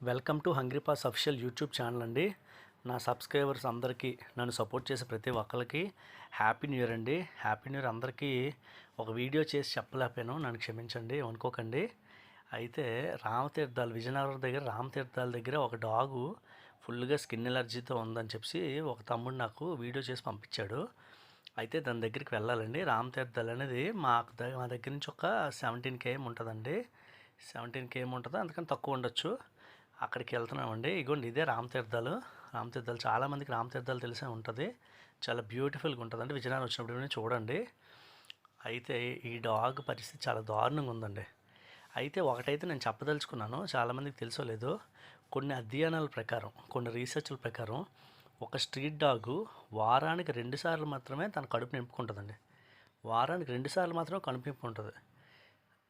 Welcome to hungry pass official YouTube channel అండి. నా subscribers అందరికీ, నన్ను సపోర్ట్ చేసే ప్రతి ఒక్కరికి హ్యాపీ న్యూ ఇయర్ అండి. హ్యాపీ న్యూ ఇయర్ అందరికీ. ఒక వీడియో చేసి చెప్పలేకపోయాను, నన్ను క్షమించండి, అనుకోకండి. అయితే విజయనగరం దగ్గర రామతీర్థాల దగ్గర ఒక డాగు ఫుల్గా స్కిన్ ఎలర్జీతో ఉందని చెప్పి ఒక తమ్ముడు నాకు వీడియో చేసి పంపించాడు. అయితే దాని దగ్గరికి వెళ్ళాలండి. రామతీర్థాలు అనేది మా దగ్గర నుంచి ఒక 17 km ఉంటుందండి. 17 km ఉంటుంది, అందుకని తక్కువ ఉండొచ్చు. అక్కడికి వెళ్తున్నామండి. ఇగోండి, ఇదే రామతీర్థాలు. చాలామందికి రామతీర్థాలు తెలిసే ఉంటుంది. చాలా బ్యూటిఫుల్గా ఉంటుందండి. విజయనగరం వచ్చినప్పుడు చూడండి. అయితే ఈ డాగ్ పరిస్థితి చాలా దారుణంగా ఉందండి. అయితే ఒకటైతే నేను చెప్పదలుచుకున్నాను, చాలామందికి తెలుసో లేదో. కొన్ని అధ్యయనాల ప్రకారం, కొన్ని రీసెర్చ్ల ప్రకారం ఒక స్ట్రీట్ డాగు వారానికి 2 సార్లు మాత్రమే తన కడుపు నింపుకుంటుందండి. వారానికి 2 సార్లు మాత్రమే కడుపు నింపుకుంటుంది.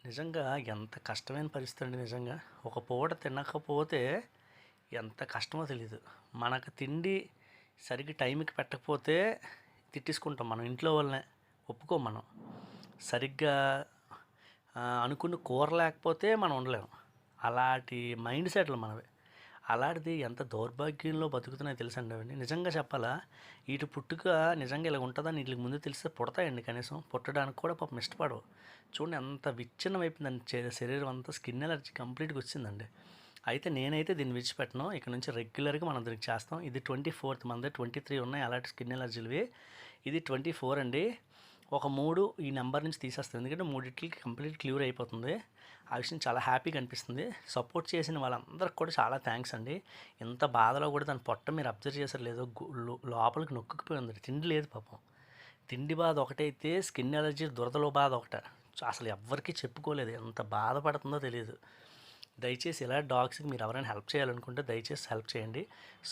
నిజంగా ఎంత కష్టమైన పరిస్థితి అండి. నిజంగా ఒక పూట తినకపోతే ఎంత కష్టమో తెలియదు. మనకు తిండి సరిగ్గా టైంకి పెట్టకపోతే తిట్టించుకుంటాం మనం, ఇంట్లో వాళ్ళనే ఒప్పుకోం మనం. సరిగ్గా అనుకున్న కూర లేకపోతే మనం ఉండలేము. అలాంటి మైండ్ సెట్లు మనవి. అలాంటిది ఎంత దౌర్భాగ్యంలో బతుకుతున్నాయో తెలుసండి అవన్నీ. నిజంగా చెప్పాలా, వీటి పుట్టుక నిజంగా ఇలా ఉంటుందని వీటికి ముందు తెలిస్తే పుడతాయండి. కనీసం పుట్టడానికి కూడా పాపం ఇష్టపడవు. చూడండి ఎంత విచ్ఛిన్నం అయిపోయిందండి శరీరం అంతా. స్కిన్ ఎలర్జీ కంప్లీట్గా వచ్చిందండి. అయితే నేనైతే దీన్ని విడిచిపెట్టను. ఇక్కడ నుంచి రెగ్యులర్గా మనం దీనికి చేస్తాం. ఇది 24th మంది, 23 ఉన్నాయి అలాంటి స్కిన్ ఎలర్జీలవి. ఇది 24 అండి. ఒక 3 ఈ నెంబర్ నుంచి తీసేస్తాం, ఎందుకంటే 3కి కంప్లీట్ క్లియర్ అయిపోతుంది. ఆ విషయం చాలా హ్యాపీగా అనిపిస్తుంది. సపోర్ట్ చేసిన వాళ్ళందరికీ కూడా చాలా థ్యాంక్స్ అండి. ఇంత బాధలో కూడా దాని పొట్ట మీరు అబ్జర్వ్ చేసారు లేదో, లోపలికి నొక్కుకుపోయింది. తిండి లేదు పాపం. తిండి బాధ ఒకటైతే స్కిన్ ఎలర్జీ దురదలో బాధ ఒకట. అసలు ఎవ్వరికీ చెప్పుకోలేదు, ఎంత బాధపడుతుందో తెలియదు. దయచేసి ఇలా డాగ్స్కి మీరు ఎవరైనా హెల్ప్ చేయాలనుకుంటే దయచేసి హెల్ప్ చేయండి.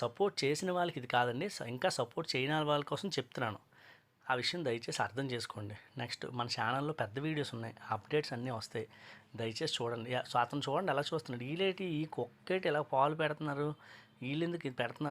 సపోర్ట్ చేసిన వాళ్ళకి ఇది కాదండి, ఇంకా సపోర్ట్ చేయని వాళ్ళ కోసం చెప్తున్నాను. ఆ విషయం దయచేసి అర్థం చేసుకోండి. నెక్స్ట్ మన ఛానల్లో పెద్ద వీడియోస్ ఉన్నాయి, అప్డేట్స్ అన్నీ వస్తాయి. దయచేసి చూడండి. అతను చూడండి ఎలా చూస్తున్నాడు. ఈ కుక్కేటి ఎలా పాలు పెడుతున్నారు, వీళ్ళెందుకు ఇది పెడుతున్నారు.